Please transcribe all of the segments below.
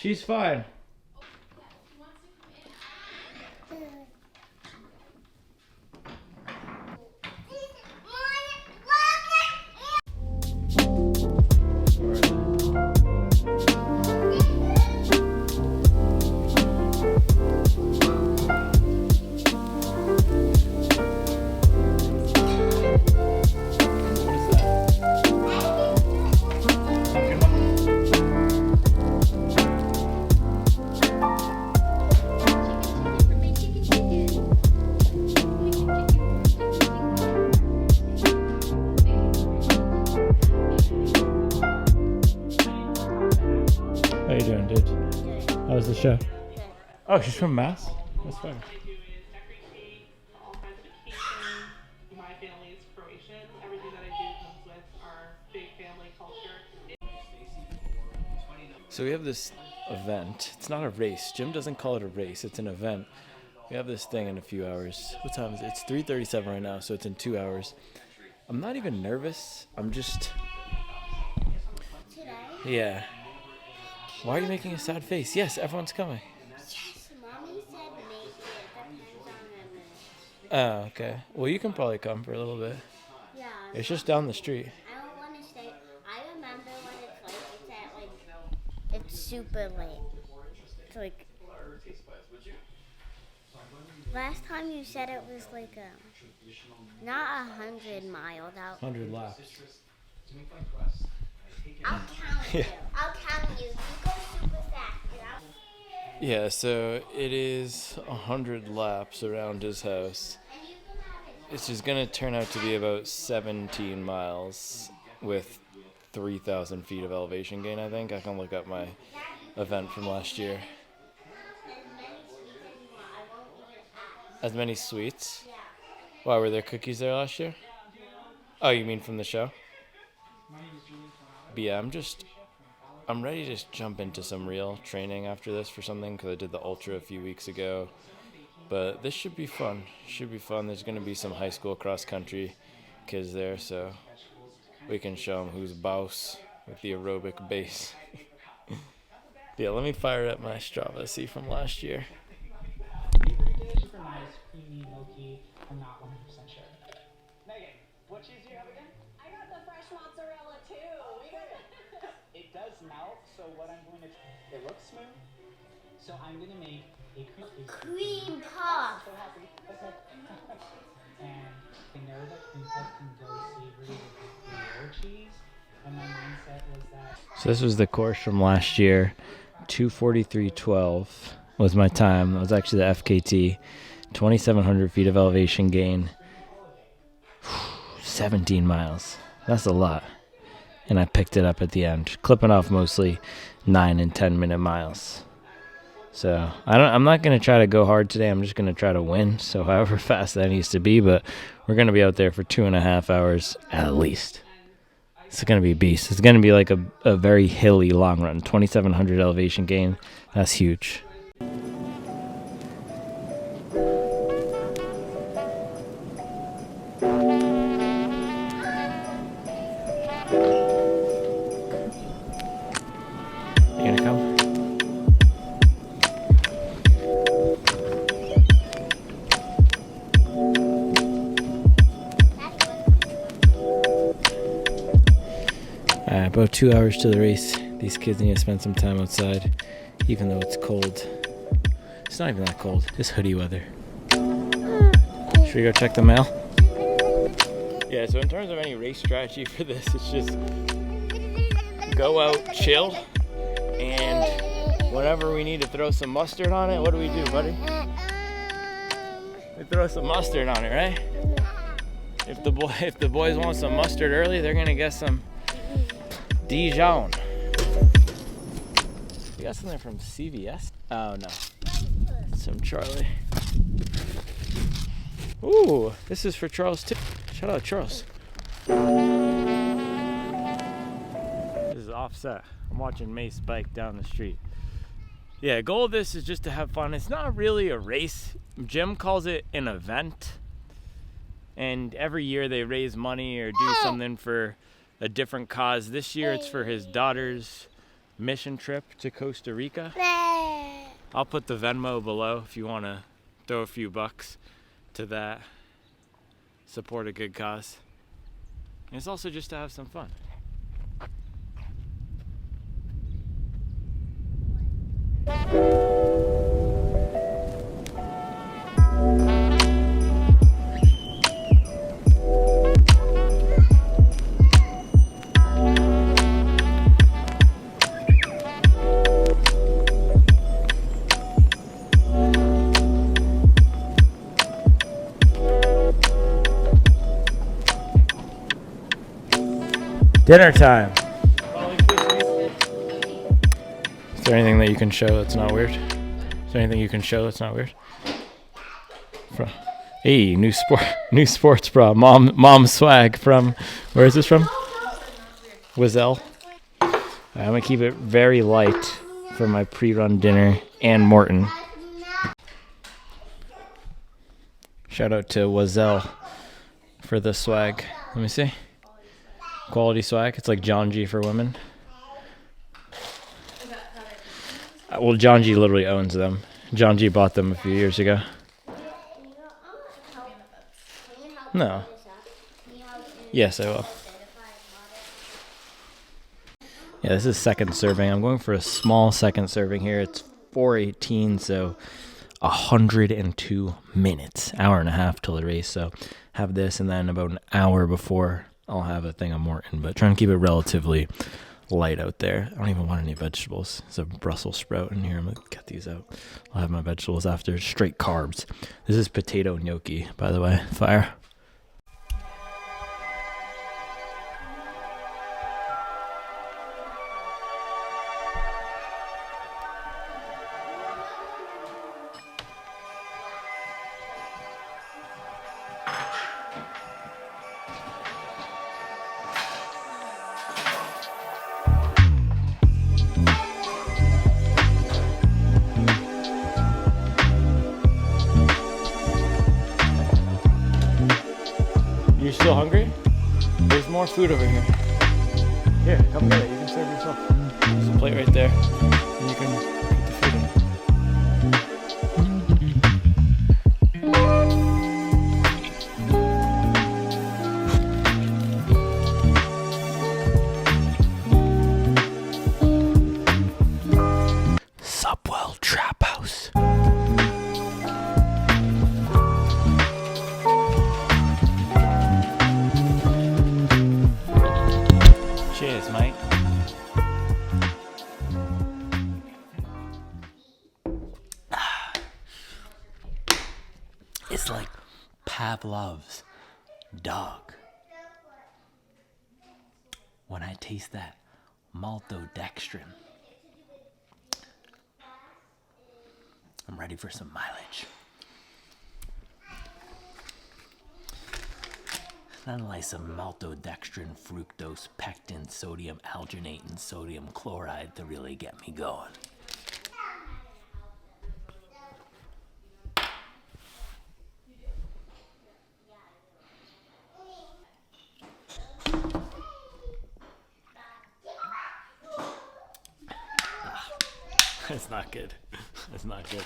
She's fine. How you doing, dude? How was the show? Oh, she's from Mass? That's fine. My family is Croatian. Everything that I do comes with our big family culture. So we have this event. It's not a race. Jim doesn't call it a race. It's an event. We have this thing in a few hours. What time is it? It's 3:37 right now, so it's in 2 hours. I'm not even nervous. I'm just... Today? Yeah. Why are you making a sad face? Yes, everyone's coming. Yes, Mommy said maybe it depends on the mood. Oh, okay. Well, you can probably come for a little bit. Yeah. It's just down the street. I don't want to stay. I remember when it's super late. It's like last time you said it was like not 100 miles out. 100 laps. I'll count you. I'll count you. You go super fast. Yeah, so it is 100 laps around his house. And you can have it. It's just going to turn out to be about 17 miles with 3,000 feet of elevation gain, I think. I can look up my event from last year. As many sweets as you want. I won't even ask. As many sweets? Yeah. Why, were there cookies there last year? Oh, you mean from the show? But yeah, I'm ready to just jump into some real training after this for something, because I did the ultra a few weeks ago. But this should be fun. There's going to be some high school cross country kids there, so we can show them who's boss with the aerobic base. Yeah, let me fire up my Strava, see from last year. Super nice, creamy, milky. I'm not 100% sure. Megan, what cheese do you have again? I got the fresh mozzarella too. It does melt, so what I'm going to... It looks smooth. So I'm going to make a Cream puff. So happy. Okay. And I know that cream puff can go savory with Gruyere cheese. And my mindset was that... So this was the course from last year. 2:43.12 was my time. That was actually the FKT. 2,700 feet of elevation gain. 17 miles. That's a lot. And I picked it up at the end, clipping off mostly 9 and 10 minute miles. So I'm not going to try to go hard today. I'm just going to try to win. So however fast that needs to be, but we're going to be out there for 2.5 hours at least. It's going to be a beast. It's going to be like a very hilly long run. 2,700 elevation gain. That's huge. You gonna come? About 2 hours to the race. These kids need to spend some time outside, even though it's cold. It's not even that cold. It's hoodie weather. Should we go check the mail? Yeah, so in terms of any race strategy for this, it's just go out, chill, and whenever we need to throw some mustard on it, what do we do, buddy? We throw some mustard on it, right? If the boys want some mustard early, they're gonna get some Dijon. You got something from CVS? Oh no, it's from Charlie. Ooh, this is for Charles too. Shout out Charles. This is offset. I'm watching Mace bike down the street. Yeah, goal of this is just to have fun. It's not really a race. Jim calls it an event. And every year they raise money or do something for a different cause. This year it's for his daughter's mission trip to Costa Rica. Bleh. I'll put the Venmo below if you want to throw a few bucks to that. Support a good cause. And it's also just to have some fun. Dinner time. Is there anything that you can show that's not weird? Is there anything you can show that's not weird? Hey, new sports bra. Mom swag from, where is this from? Wazelle. I'm gonna keep it very light for my pre-run dinner and Maurten. Shout out to Wazelle for the swag. Let me see. Quality swag. It's like John G for women. Well, John G literally owns them. John G bought them a few years ago. No. Yes, I will. Yeah, this is second serving. I'm going for a small second serving here. It's 4:18, so 102 minutes. Hour and a half till the race. So have this, and then about an hour before I'll have a thing of Maurten, but trying to keep it relatively light out there. I don't even want any vegetables. There's a Brussels sprout in here. I'm going to cut these out. I'll have my vegetables after. Straight carbs. This is potato gnocchi, by the way. Fire. You still hungry? There's more food over here. Here, come get it. You can serve yourself. There's a plate right there. And you can put the food in. Subwell Trap House. Cheers, mate. It's like Pavlov's dog. When I taste that maltodextrin, I'm ready for some mileage. Nothing like some maltodextrin, fructose, pectin, sodium alginate, and sodium chloride to really get me going. It's not good. It's not good.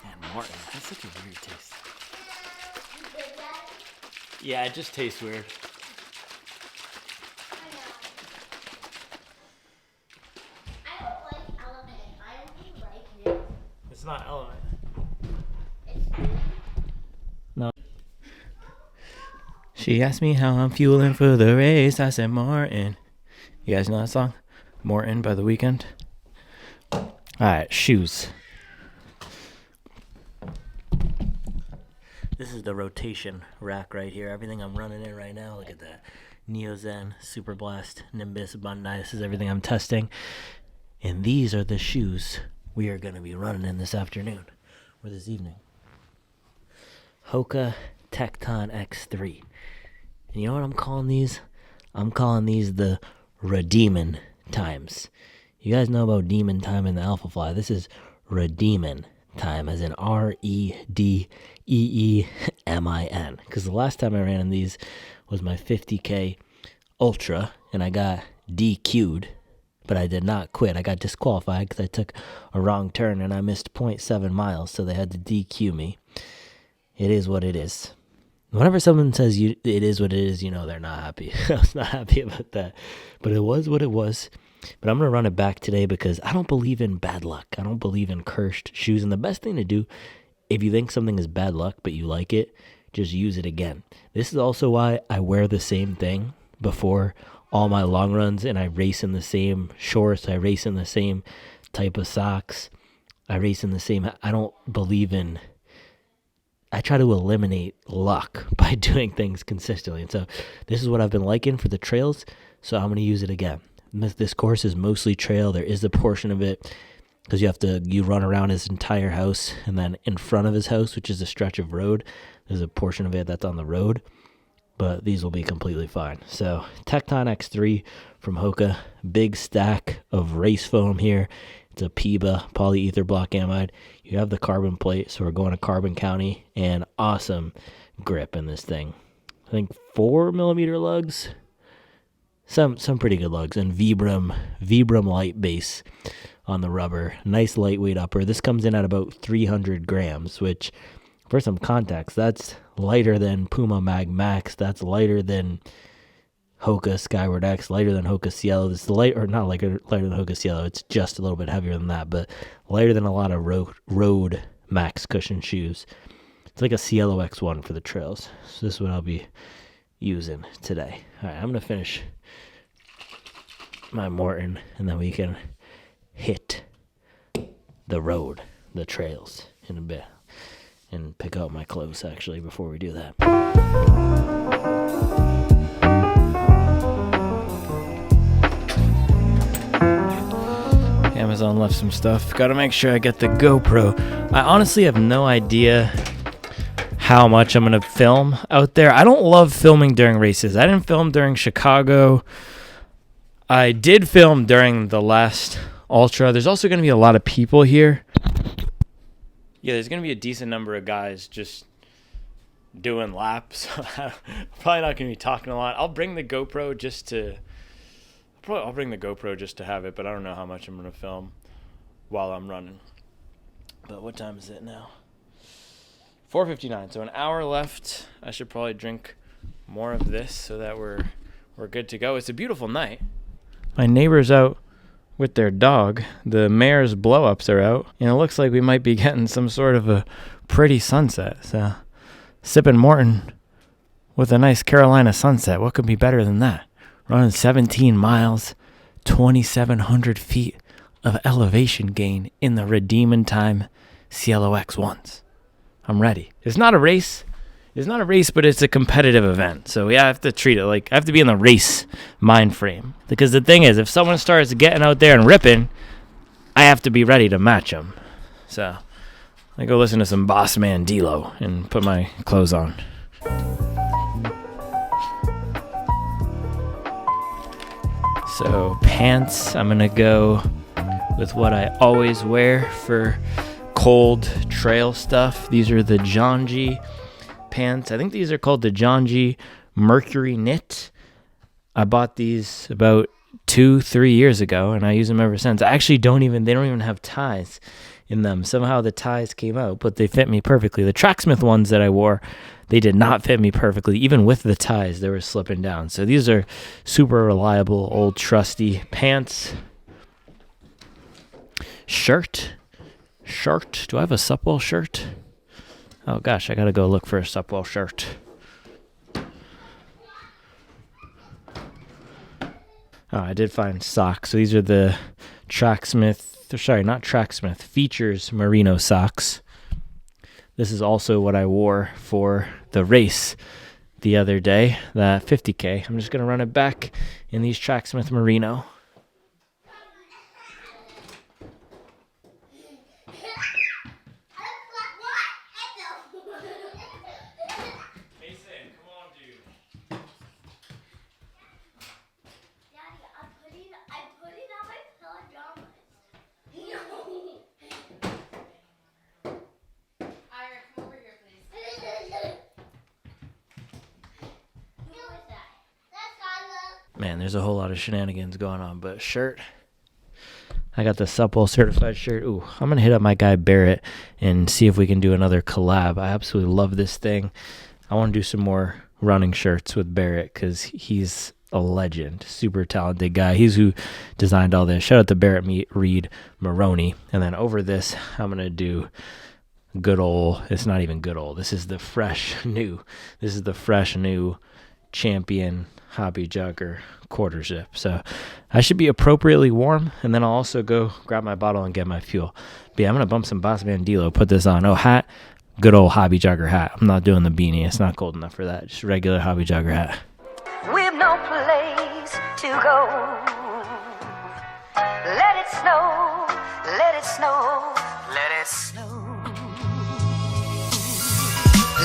And Maurten, that's such a weird taste. Yeah, it just tastes weird. I don't like element. I only like this. It's not element. It's She asked me how I'm fueling for the race. I said Maurten. You guys know that song? Maurten by The Weeknd. Alright, shoes. This is the rotation rack right here. Everything I'm running in right now. Look at that. Neozen, Super Blast, Nimbus, Bondi. This is everything I'm testing. And these are the shoes we are going to be running in this afternoon. Or this evening. Hoka Tecton X3. And you know what I'm calling these? I'm calling these the Redeemin' Times. You guys know about Demon Time in the Alpha Fly. This is Redeemin' Time, as in REDEEMIN. Because the last time I ran in these was my 50K Ultra, and I got DQ'd but I did not quit. I got disqualified because I took a wrong turn and I missed 0.7 miles, so they had to DQ me. It is what it is. Whenever someone says it is what it is, you know they're not happy. I was not happy about that, but it was what it was. But I'm going to run it back today because I don't believe in bad luck. I don't believe in cursed shoes. And the best thing to do, if you think something is bad luck but you like it, just use it again. This is also why I wear the same thing before all my long runs, and I race in the same shorts. I race in the same type of socks. I race in the same. I don't believe in. I try to eliminate luck by doing things consistently. And so this is what I've been liking for the trails. So I'm going to use it again. This course is mostly trail. There is a portion of it because you run around his entire house, and then in front of his house, which is a stretch of road, there's a portion of it that's on the road, but these will be completely fine. So Tecton X3 from Hoka, big stack of race foam here. It's a PIBA, polyether block amide. You have the carbon plate, so we're going to Carbon County, and awesome grip in this thing. I think 4mm lugs. Some pretty good lugs, and Vibram light base on the rubber. Nice lightweight upper. This comes in at about 300 grams, which for some context, that's lighter than Puma Mag Max. That's lighter than Hoka Skyward X, lighter than Hoka Cielo. This is lighter than Hoka Cielo. It's just a little bit heavier than that, but lighter than a lot of road max cushion shoes. It's like a Cielo X1 for the trails. So this is what I'll be using today. All right, I'm going to finish my Maurten, and then we can hit the road, the trails in a bit, and pick out my clothes actually before we do that. Amazon left some stuff. Got to make sure I get the GoPro. I honestly have no idea how much I'm going to film out there. I don't love filming during races. I didn't film during Chicago. I did film during the last Ultra. There's also going to be a lot of people here. Yeah, there's going to be a decent number of guys just doing laps. I'm probably not going to be talking a lot. I'll bring the GoPro just to have it, but I don't know how much I'm going to film while I'm running. But what time is it now? 4:59, so an hour left. I should probably drink more of this so that we're good to go. It's a beautiful night. My neighbor's out with their dog. The mare's blow-ups are out, and it looks like we might be getting some sort of a pretty sunset. So, sipping Maurten with a nice Carolina sunset. What could be better than that? Running 17 miles, 2,700 feet of elevation gain in the redeeming time Cielo X1s. I'm ready. It's not a race. But it's a competitive event. So I have to treat it like I have to be in the race mind frame. Because the thing is, if someone starts getting out there and ripping, I have to be ready to match them. So I go listen to some Boss Man D-Lo and put my clothes on. So pants, I'm going to go with what I always wear for cold trail stuff. These are the Jonji pants. I think these are called the Jonji Mercury Knit. I bought these about 2-3 years ago, and I use them ever since. I actually they don't even have ties in them. Somehow the ties came out, but they fit me perfectly. The Tracksmith ones that I wore, they did not fit me perfectly. Even with the ties, they were slipping down. So these are super reliable, old trusty pants. Shirt. Do I have a Supwell shirt? Oh gosh, I gotta go look for a Supwell shirt. Oh, I did find socks. So these are the Features Merino socks. This is also what I wore for the race the other day, the 50K. I'm just gonna run it back in these Tracksmith Merino. Man, there's a whole lot of shenanigans going on, but shirt I got the supple certified shirt. Ooh, I'm gonna hit up my guy Barrett and see if we can do another collab. I absolutely love this thing. I want to do some more running shirts with Barrett because he's a legend, super talented guy. He's who designed all this. Shout out to Barrett Reed Maroney. And then over this, I'm gonna do good old. It's not even good old. This is the fresh new Champion Hobby Jogger quarter zip. So I should be appropriately warm, and then I'll also go grab my bottle and get my fuel. But yeah, I'm gonna bump some Boss Bandilo, put this on. Oh, hat, good old Hobby Jogger hat. I'm not doing the beanie, it's not cold enough for that. Just regular Hobby Jogger hat. We've no place to go. Let it snow, let it snow, let it snow.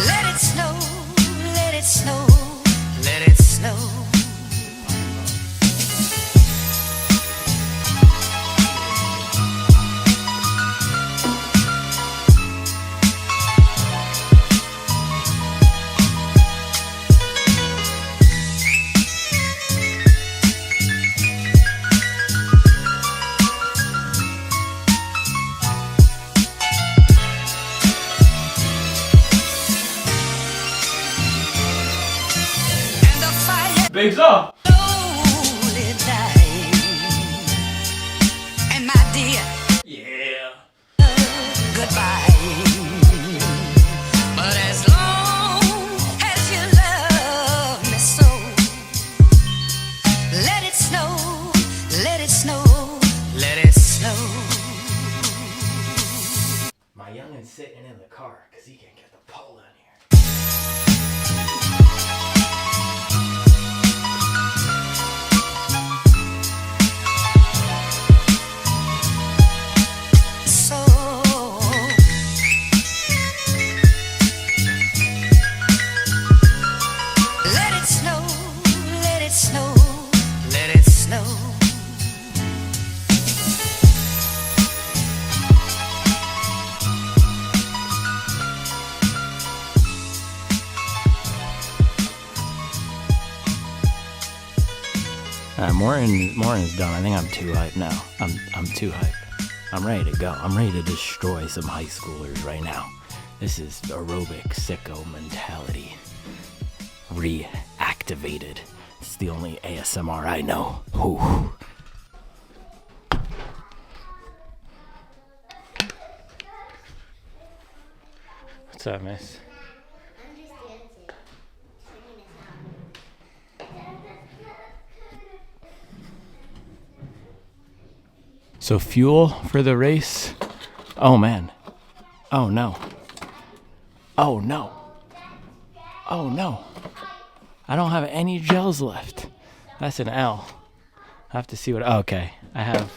Let it snow, let it snow, let it snow. Bigs up! Slowly dying. And my dear, Yeah! goodbye. But as long as you love me so, let it snow, let it snow, let it snow. My youngin's sitting in the car because he can't get the pole in here. Maurten's done. I think I'm too hyped now. I'm too hyped. I'm ready to go. I'm ready to destroy some high schoolers right now. This is aerobic sicko mentality. Reactivated. It's the only ASMR I know. Ooh. What's up, miss? I'm just dancing. Singing a song. So fuel for the race. Oh man. Oh no. Oh no. Oh no. I don't have any gels left. That's an L. I have to see what. Oh, okay. I have.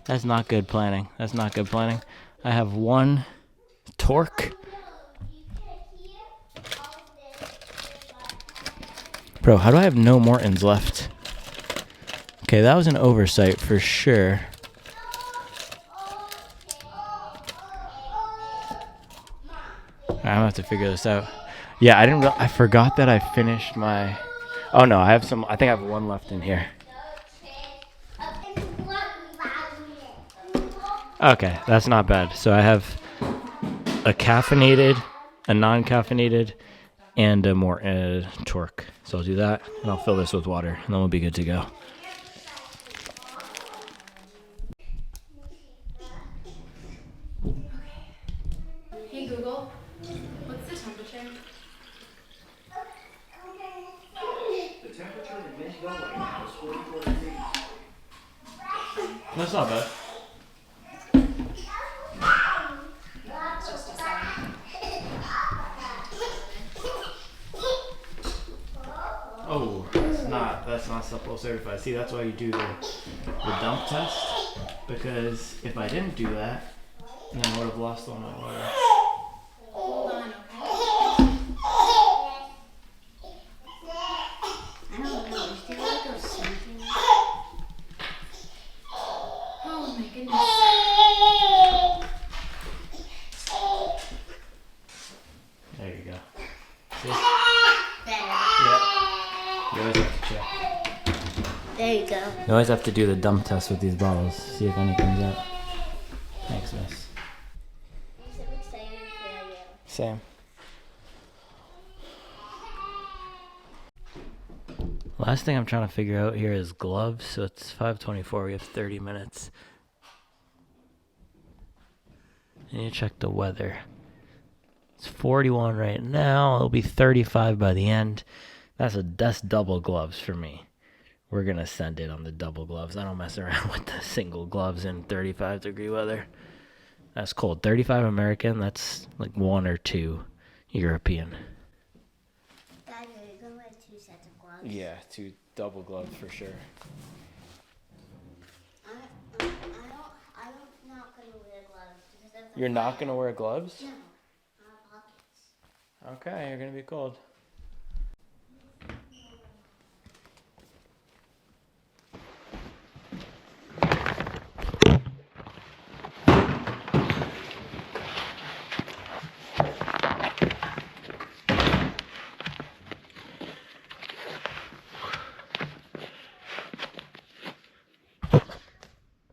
That's not good planning. That's not good planning. I have one torque. Bro, how do I have no Maurtens left? Okay, that was an oversight for sure. I'm gonna have to figure this out. Yeah, I forgot that I finished my. Oh no, I think I have one left in here. Okay, that's not bad. So I have a caffeinated, a non-caffeinated, and a more torque. So I'll do that, and I'll fill this with water, and then we'll be good to go. Hey Google, what's the temperature? The temperature in Michigan right now is 44 degrees. That's not bad. It's just a sign. Oh, that's not supple certified. See, that's why you do the dump test, because if I didn't do that, then I would have lost all my water. Hold on, okay? I don't know. I feel like there's something. Oh my goodness. There you go. See? Better. Yeah. You always have to check. There you go. You always have to do the dump test with these bottles. See if any comes out. Thanks, miss. Same. Last thing I'm trying to figure out here is gloves. So it's 5:24. We have 30 minutes. And you check the weather. It's 41 right now. It'll be 35 by the end. That's double gloves for me. We're gonna send it on the double gloves. I don't mess around with the single gloves in 35-degree weather. That's cold. 35 American. That's like 1 or 2 European. Dad, you're gonna wear 2 sets of gloves? Yeah, 2 double gloves for sure. I'm not gonna wear gloves because of the You're not gonna wear gloves? No, I have pockets. Okay, you're gonna be cold.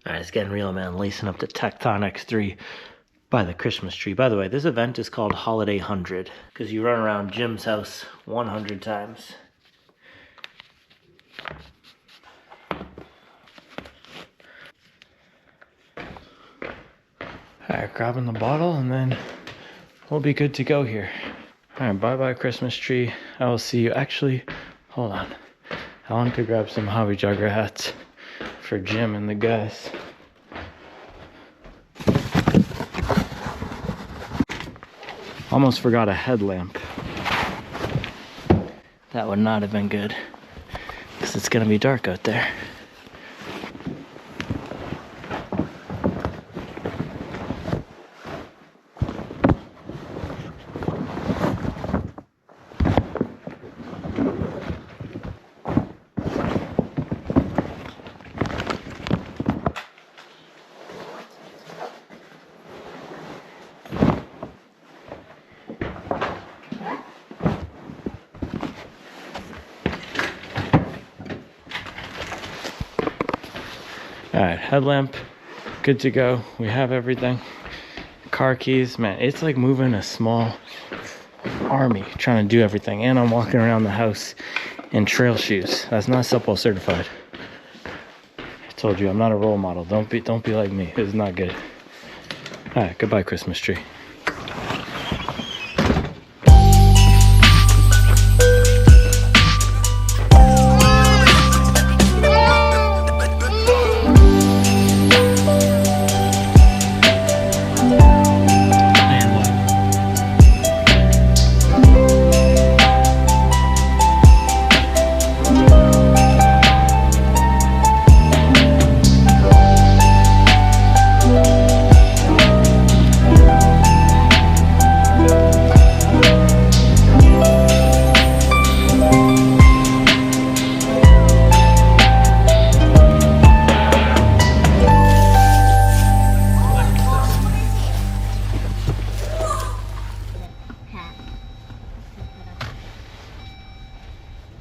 Alright, it's getting real, man. Lacing up the Tecton X3 by the Christmas tree. By the way, this event is called Holiday 100 because you run around Jim's house 100 times. Alright, grabbing the bottle and then we'll be good to go here. Alright, bye-bye Christmas tree. I will see you. Actually, hold on. I want to grab some hobby jogger hats for Jim and the guys. Almost forgot a headlamp. That would not have been good because it's gonna be dark out there. Alright, headlamp, good to go. We have everything. Car keys, man, it's like moving a small army trying to do everything. And I'm walking around the house in trail shoes. That's not supple certified. I told you, I'm not a role model. Don't be like me. It's not good. Alright, goodbye Christmas tree.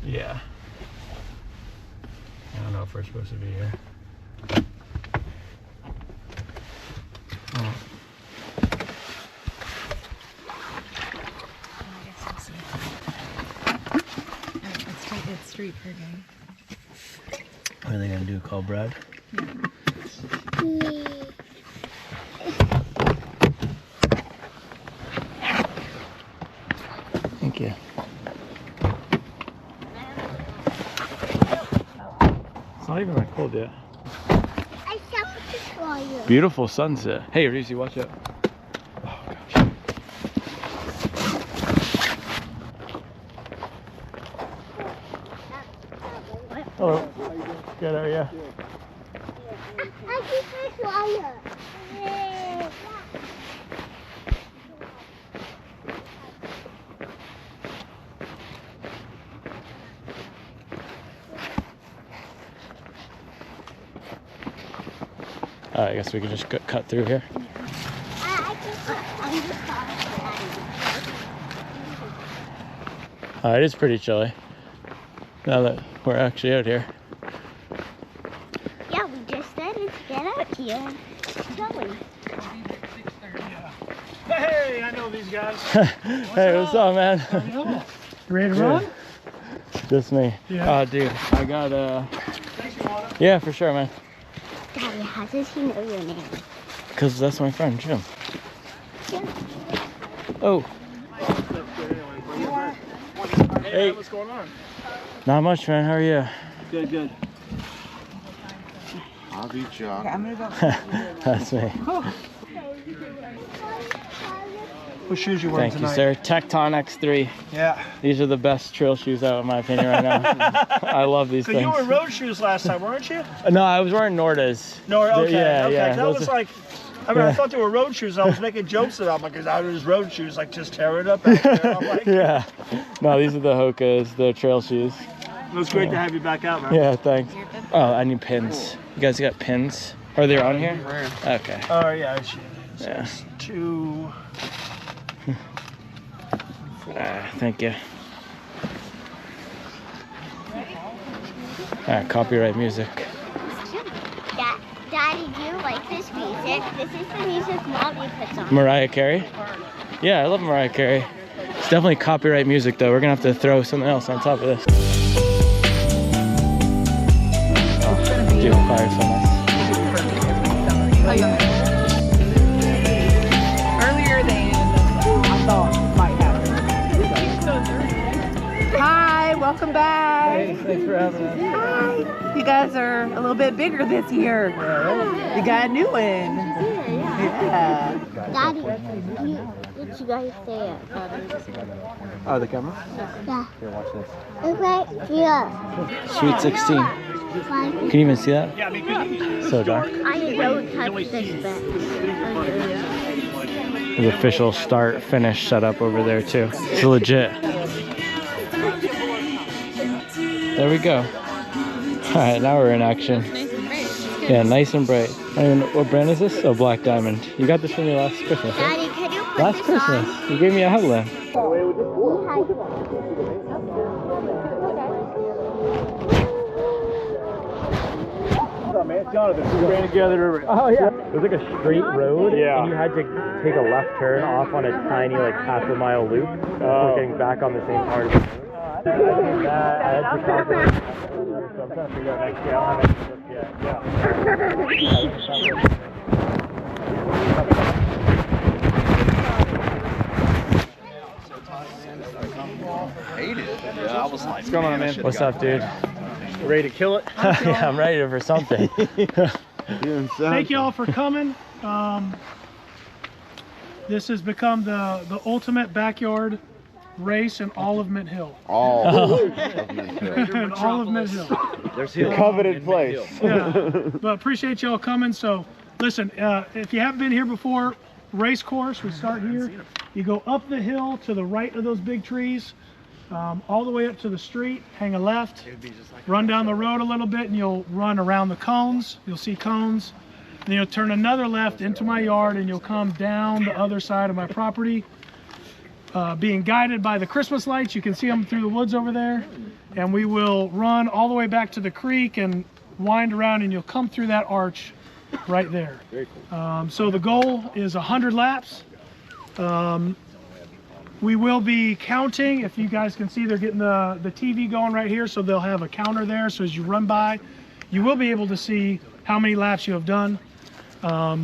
Yeah. I don't know if we're supposed to be here. Oh. I guess we'll see. Let's take it street for game. What are they gonna do? Call Brad? Thank you. It's not even that cold yet. I shall destroy you. Beautiful sunset. Hey, Reese, watch out. Oh, gosh. Hello. Good, how are you? I can destroy you. I guess we can just cut through here. It is pretty chilly now that we're actually out here. here. Going. Hey, I know these guys. Hey, what's up, man? You ready to run? Just me. Yeah. Oh, dude, I got yeah, for sure, man. Daddy, how does he know your name? Because that's my friend, Jim. Yeah. Oh. Hey, what's going on? Not much, man. How are you? Good, good. I'll be jogging. I'm gonna go. That's me. What shoes you wearing Thank you, tonight? sir. Tecton X3. Yeah. These are the best trail shoes out, in my opinion, right now. I love these Cause things. you were road shoes last time, weren't you? No, I was wearing Nordas. No, okay, Yeah, okay. yeah. That Those was are- like, I mean, I thought they were road shoes. I was making jokes about them because I was road shoes, like just tear it up back there. I'm like, Yeah. No, these are the Hokas, the trail shoes. it was great to have you back out, man. Yeah, thanks. Oh, I need pins. You guys got pins? Are they on here? Okay. Oh, yeah. It's Yeah. 2. Thank you. Alright, copyright music. Daddy, do you like this music? This is the music Mommy puts on. Mariah Carey? Yeah, I love Mariah Carey. It's definitely copyright music though. We're gonna have to throw something else on top of this. Oh, dude, fire so nice. Earlier than I thought might happen. Hi, welcome back. Hey, thanks for having us. You guys are a little bit bigger this year. You got a new one. Yeah. Daddy, what did you guys say about it? Oh, the camera? Yeah. Here, watch this. It's right here. Sweet 16. Can you even see that? Yeah, because So dark. I don't touch this bed. The official start finish setup over there too. It's legit. There we go. Alright, now we're in action. Yeah, nice and bright. I don't even know, what brand is this? Oh, Black Diamond. You got this for me last Christmas, right? Daddy, could you put Last this Christmas. on? You gave me a headlamp. Oh yeah. It was like a straight road, and you had to take a left turn off on a tiny, like half-a-mile loop before getting back on the same part of the road. I did that. I had to calculate. So I'm trying to figure out next year. I don't have Hate it. Yeah, I was like, What's going on, man? What's up, dude? ready to kill it. Yeah, I'm ready for something. Thank you all for coming. This has become the ultimate backyard race in all of Mint Hill. all In all of Mint Hill. There's The coveted place. Yeah. But appreciate y'all coming. So listen, if you haven't been here before, race course, we start here. You go up the hill to the right of those big trees, all the way up to the street, hang a left, run down the road a little bit, and you'll run around the cones. You'll see cones. Then you'll turn another left into my yard, and you'll come down the other side of my property. Being guided by the Christmas lights, you can see them through the woods over there. And we will run all the way back to the creek and wind around, and you'll come through that arch right there. Very cool. So the goal is 100 laps. We will be counting. If you guys can see, they're getting the TV going right here, so they'll have a counter there. So as you run by, you will be able to see how many laps you have done. A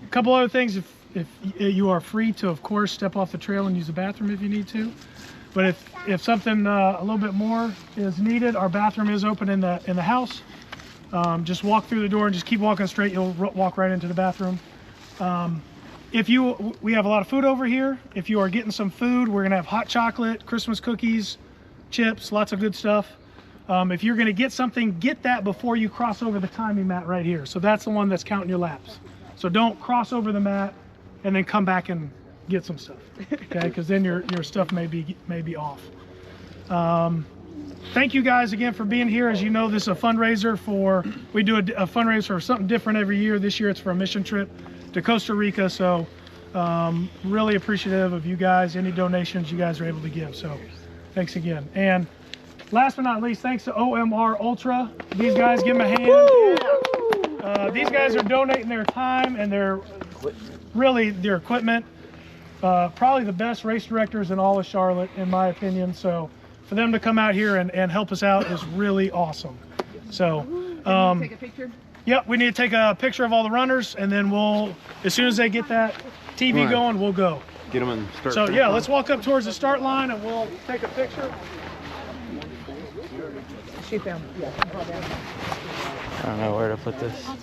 couple other things. If you are free to, of course, step off the trail and use the bathroom if you need to. But if something a little bit more is needed, our bathroom is open in the house. Just walk through the door and just keep walking straight. You'll walk right into the bathroom. We have a lot of food over here. If you are getting some food, we're gonna have hot chocolate, Christmas cookies, chips, lots of good stuff. If you're gonna get something, get that before you cross over the timing mat right here. So that's the one that's counting your laps. So don't cross over the mat and then come back and get some stuff, okay? Because then your stuff may be off. Thank you guys again for being here. As you know, this is a fundraiser we do a fundraiser for something different every year. This year it's for a mission trip to Costa Rica. So really appreciative of you guys, any donations you guys are able to give. So thanks again. And last but not least, thanks to OMR Ultra. These guys, give them a hand. These guys are donating their time and their equipment. Probably the best race directors in all of Charlotte, in my opinion. So for them to come out here and help us out is really awesome. So Take a picture. yep, we need to take a picture of all the runners, and then we'll, as soon as they get that TV going, we'll go. Get them in start. So yeah, let's walk up towards the start line and we'll take a picture. Shoot them. Yeah. I don't know where to put this. I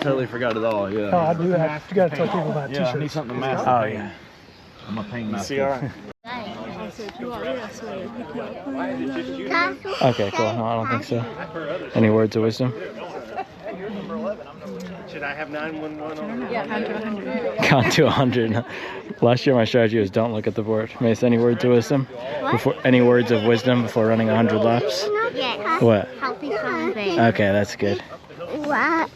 totally forgot it all. Yeah. Oh, I do that. You gotta tell people about Yeah, I t-shirts. need something to mask. Oh yeah. I'm a pain master. See, all right. Okay, cool. No, I don't think so. Any words of wisdom? Should I have 911 on? Yeah, count to 100. Count to 100. Last year my strategy was don't look at the board. Mace, any words of wisdom? Any words of wisdom before running 100 laps? Yes. What? Healthy something. Okay, that's good. What?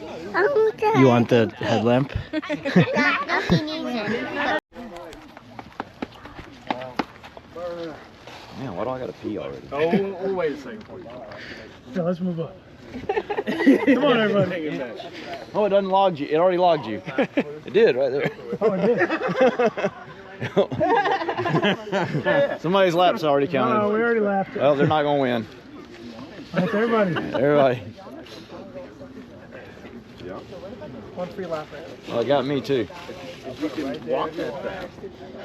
You want the headlamp? Man, why do I gotta pee already? Oh, wait a second. Yeah, let's move on. Come on, everybody. Oh, it doesn't log you. It already logged you. It did right there. Oh, it did. Somebody's lap's already counted. No, we already laughed. Well, they're not gonna win. That's everybody. Everybody. One free lap. Well, it got me too.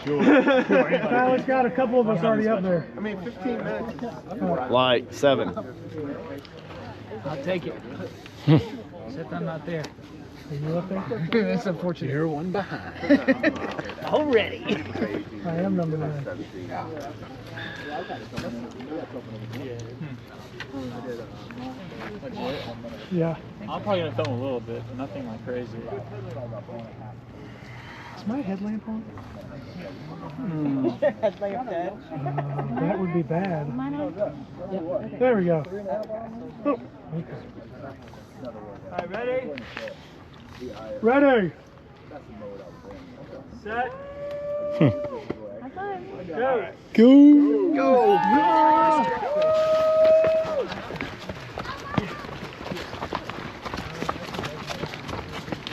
Alex got a couple of us already up there. I mean, 15 minutes. Like 7. I'll take it. Except I'm not there. Are you up there? That's unfortunate. You're one behind. Already. I am number 9. Yeah. I'm probably gonna film a little bit, but nothing like crazy. Is my headlamp on? Headlamp dead. That would be bad. There we go. Oh. Alright, ready? Ready. Set. Go. Go.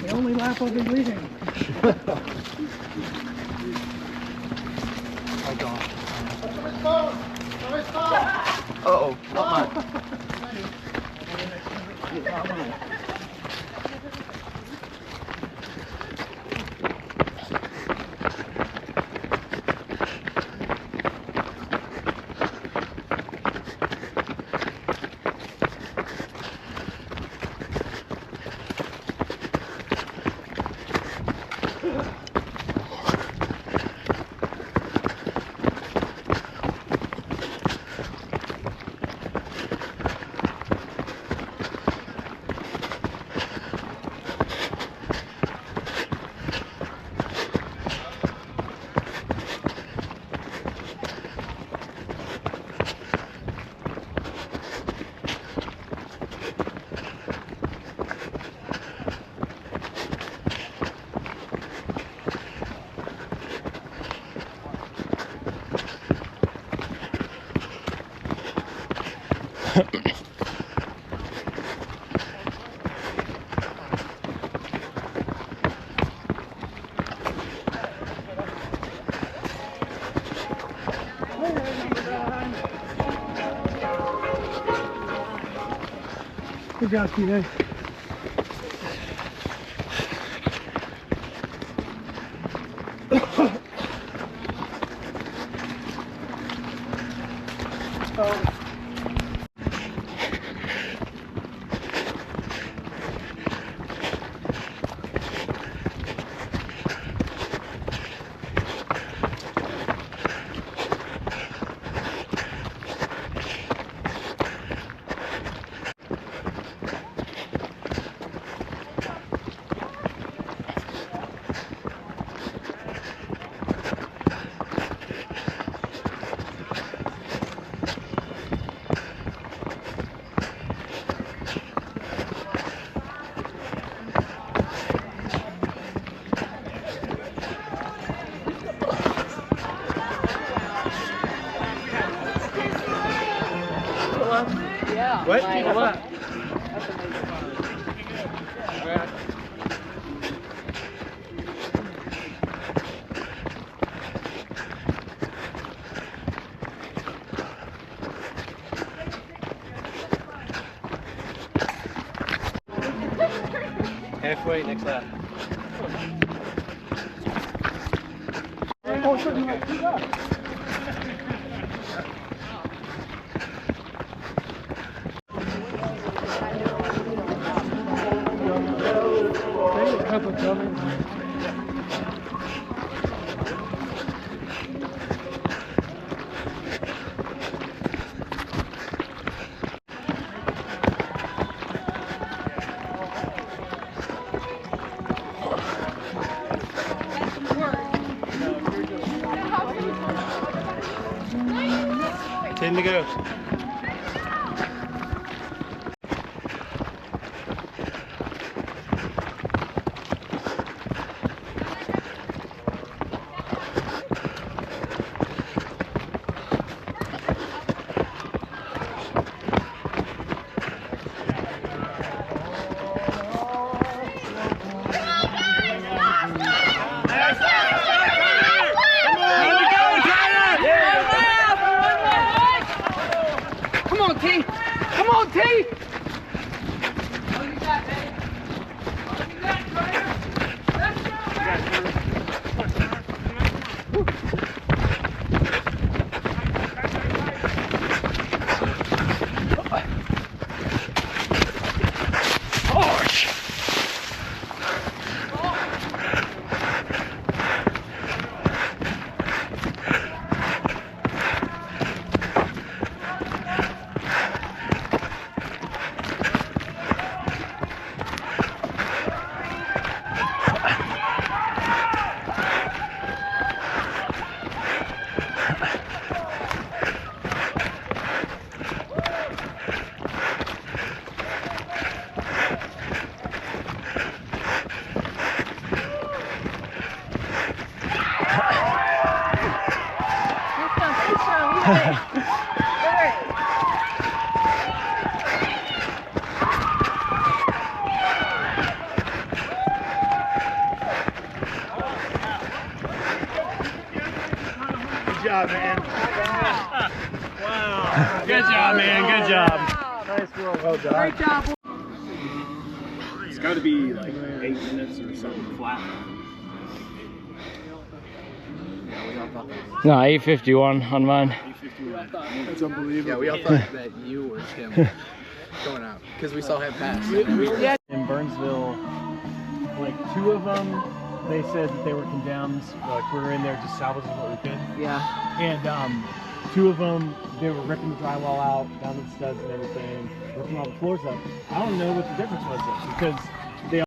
The only lap I'll be leading. Uh-oh, not mine. Good job, T-Day. What? Halfway, next lap. Ten to go. Good job, man. Wow. Good job, man. Good job. Nice work. Well done. Great job. It's got to be like 8 minutes or something flat. No, 8:51 on mine. 8:51. That's unbelievable. Yeah, we all thought that you were him going out because we saw him pass. In Burnsville, like 2 of them, they said that they were condemned. Like we were in there just salvaging what we could. Yeah. And 2 of them, they were ripping the drywall out, down to the studs and everything, ripping all the floors up. I don't know what the difference was though, because they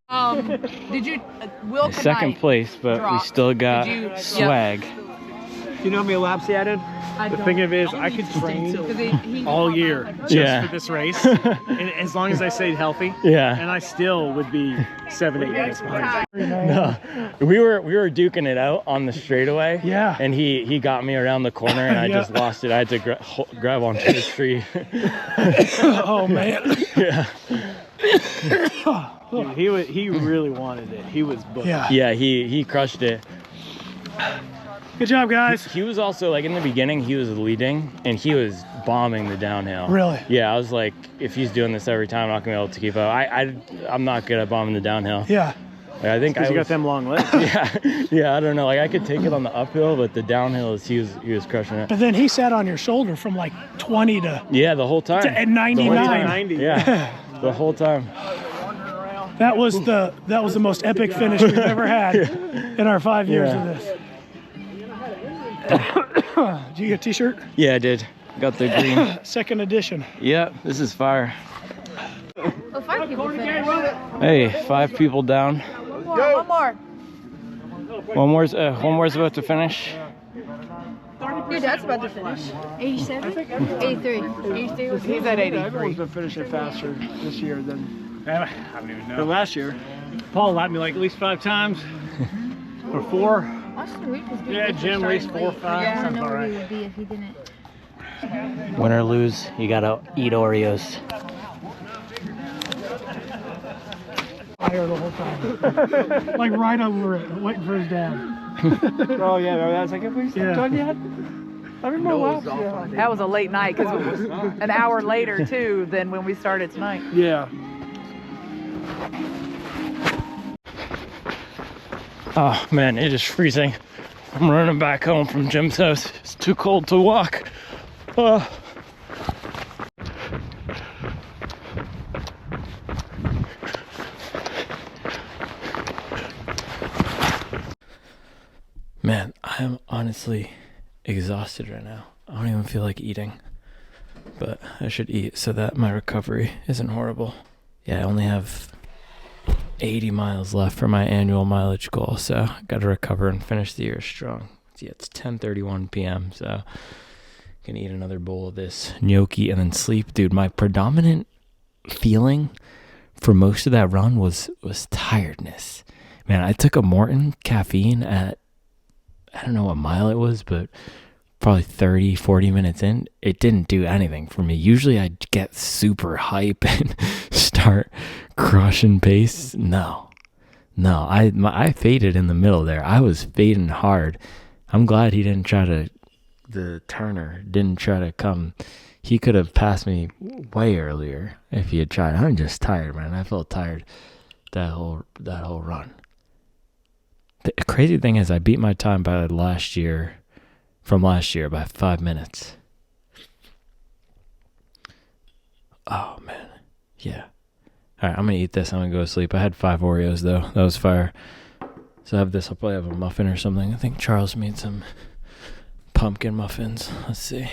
Did you, Will Second place, but we still got swag. Do you know how many laps he added? The thing of it is, I could train all year just for this race, and as long as I stayed healthy. Yeah. And I still would be 7-8 minutes behind. No, we were duking it out on the straightaway. Yeah. And he got me around the corner, and I just lost it. I had to grab onto the tree. Oh man. Yeah. Dude, he really wanted it. He was booked. Yeah. Yeah, he crushed it. Good job, guys. He was also, like, in the beginning, he was leading, and he was bombing the downhill. Really? Yeah, I was like, if he's doing this every time, I'm not going to be able to keep up. I'm not good at bombing the downhill. Yeah. Like, I think you got them long legs. Yeah, I don't know. Like, I could take it on the uphill, but the downhill, he was crushing it. But then he sat on your shoulder from like 20 to... Yeah, the whole time. To 99. Yeah, the whole time. That was the most epic finish we've ever had in our 5 years of this. Did you get a t-shirt? Yeah, I did. Got the green. Second edition. Yeah, this is fire. Oh, 5 people finished. Hey, 5 people down. One more. One more's about to finish. Your dad's about to finish. 87? 83. 83 was He's at 80. Everyone's been finishing faster this year than I don't even know. Than last year. Paul lapped me like at least 5 times. Or 4. Austin Reed was good. Yeah, Jim at least 4 or 5. Yeah, I don't Sounds know all where he right. would be if he didn't. Win or lose, you gotta eat Oreos. fire the whole time. Like right over it, waiting for his dad. Oh yeah, I was like, have we done yet? I remember last year. That was a late night because an hour later too than when we started tonight. Yeah. Oh man, it is freezing. I'm running back home from Jim's house. It's too cold to walk. Man, I am honestly exhausted right now. I don't even feel like eating, but I should eat so that my recovery isn't horrible. Yeah, I only have 80 miles left for my annual mileage goal, so I gotta recover and finish the year strong. Yeah, it's 10:31 p.m., so can eat another bowl of this gnocchi and then sleep. Dude, my predominant feeling for most of that run was tiredness. Man, I took a Maurten caffeine at, I don't know what mile it was, but probably 30, 40 minutes in. It didn't do anything for me. Usually I'd get super hype and start crushing pace. No, I faded in the middle there. I was fading hard. I'm glad he didn't try to, the Turner didn't try to come. He could have passed me way earlier if he had tried. I'm just tired, man. I felt tired that whole run. The crazy thing is I beat my time by last year by 5 minutes. Oh, man. Yeah. All right, I'm going to eat this. I'm going to go to sleep. I had 5 Oreos, though. That was fire. So I have this. I'll probably have a muffin or something. I think Charles made some pumpkin muffins. Let's see.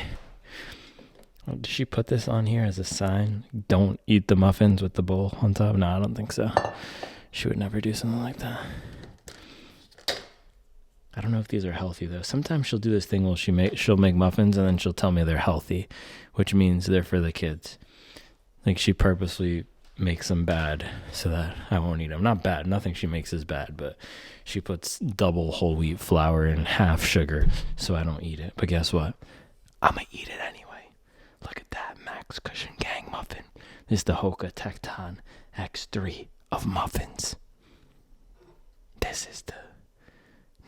Oh, did she put this on here as a sign? Don't eat the muffins with the bowl on top? No, I don't think so. She would never do something like that. I don't know if these are healthy though. Sometimes she'll do this thing where she'll make muffins and then she'll tell me they're healthy, which means they're for the kids. Like she purposely makes them bad so that I won't eat them. Not bad. Nothing she makes is bad, but she puts double whole wheat flour and half sugar so I don't eat it. But guess what? I'm gonna eat it anyway. Look at that Max Cushion Gang muffin. This is the Hoka Tecton X3 of muffins. This is the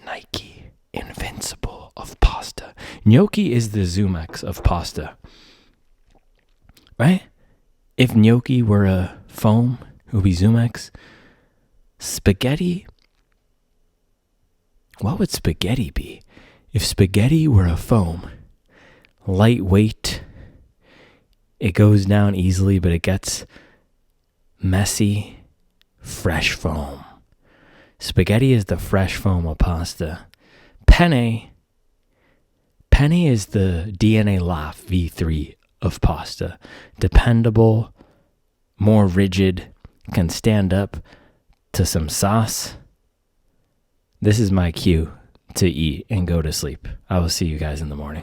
Nike Invincible of pasta. Gnocchi is the Zumex of pasta. Right? If gnocchi were a foam, it would be Zumex. Spaghetti. What would spaghetti be? If spaghetti were a foam, lightweight, it goes down easily, but it gets messy, fresh foam. Spaghetti is the fresh foam of pasta. Penne is the DNA Laf V3 of pasta. Dependable, more rigid, can stand up to some sauce. This is my cue to eat and go to sleep. I will see you guys in the morning.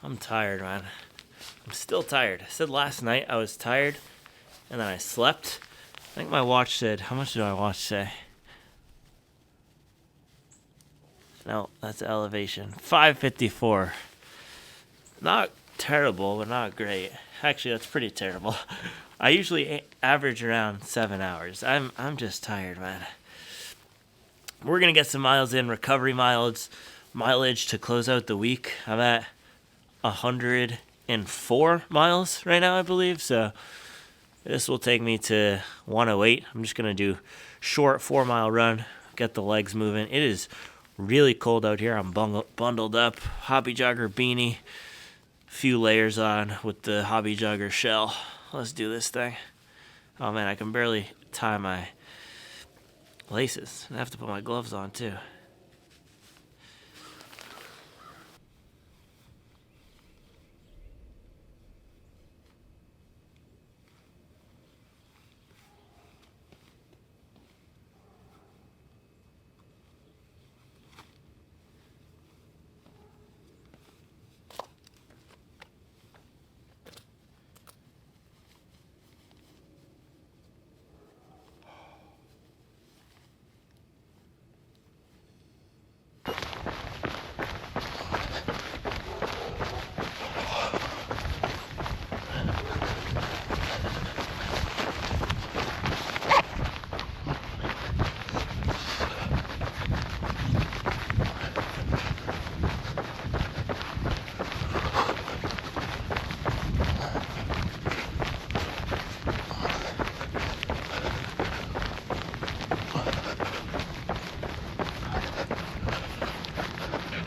I'm tired, man. I'm still tired. I said last night I was tired, and then I slept. I think my watch said, how much did my watch say? No, that's elevation. 554. Not terrible, but not great. Actually, that's pretty terrible. I usually average around 7 hours. I'm just tired, man. We're gonna get some miles in, recovery mileage to close out the week. I'm at 104 miles right now, I believe. So this will take me to 108. I'm just gonna do short 4-mile run, get the legs moving. It is really cold out here. I'm bundled up, hobby jogger beanie, few layers on with the hobby jogger shell. Let's do this thing. Oh man, I can barely tie my laces. I have to put my gloves on too.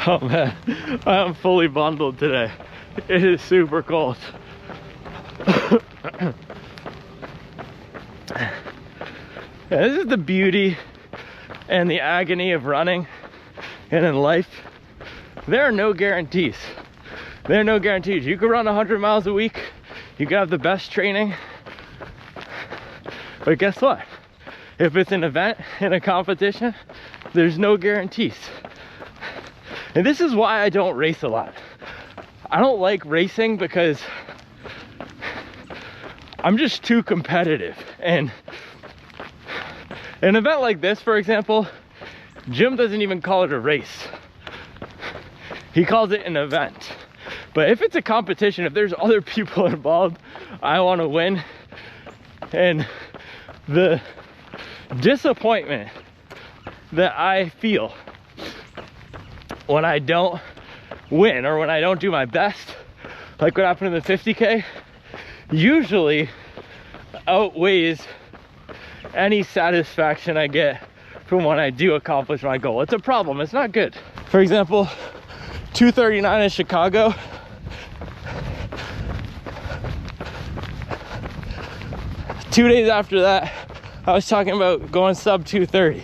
Oh man, I'm fully bundled today. It is super cold. Yeah, this is the beauty and the agony of running and in life. There are no guarantees. There are no guarantees. You could run 100 miles a week. You could have the best training. But guess what? If it's an event in a competition, there's no guarantees. And this is why I don't race a lot. I don't like racing because I'm just too competitive. And an event like this, for example, Jim doesn't even call it a race. He calls it an event. But if it's a competition, if there's other people involved, I want to win. And the disappointment that I feel when I don't win or when I don't do my best, like what happened in the 50K, usually outweighs any satisfaction I get from when I do accomplish my goal. It's a problem. It's not good. For example, 239 in Chicago. Two days after that, I was talking about going sub 230.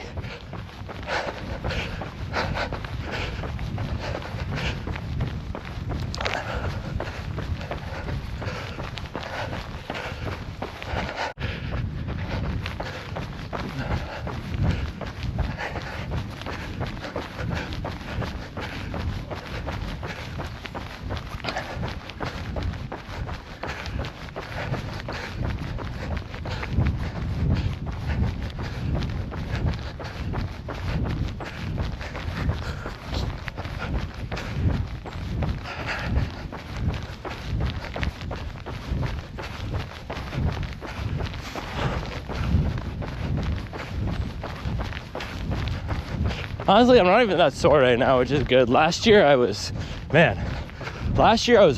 Honestly, I'm not even that sore right now, which is good. Last year I was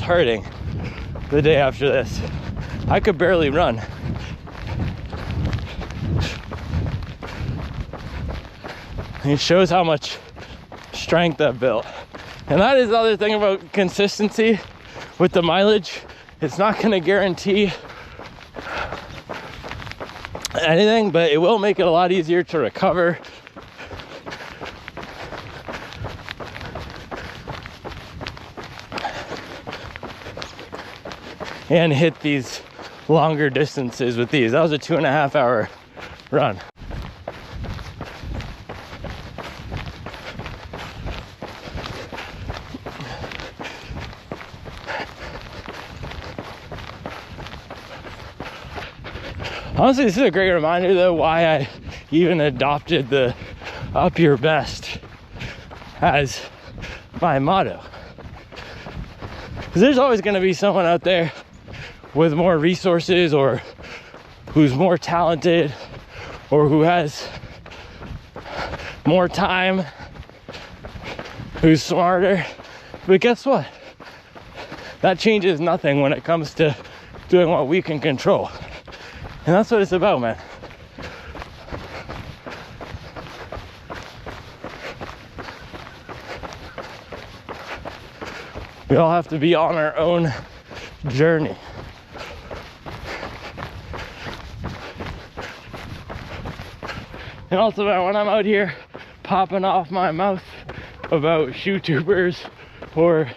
hurting the day after this. I could barely run. And it shows how much strength I've built. And that is the other thing about consistency with the mileage. It's not going to guarantee anything, but it will make it a lot easier to recover. And hit these longer distances with these. That was a 2.5 hour run. Honestly, this is a great reminder though why I even adopted the up your best as my motto. Because there's always going to be someone out there with more resources or who's more talented or who has more time, who's smarter. But guess what? That changes nothing when it comes to doing what we can control. And that's what it's about, man. We all have to be on our own journey. And also, man, when I'm out here popping off my mouth about shoe tubers or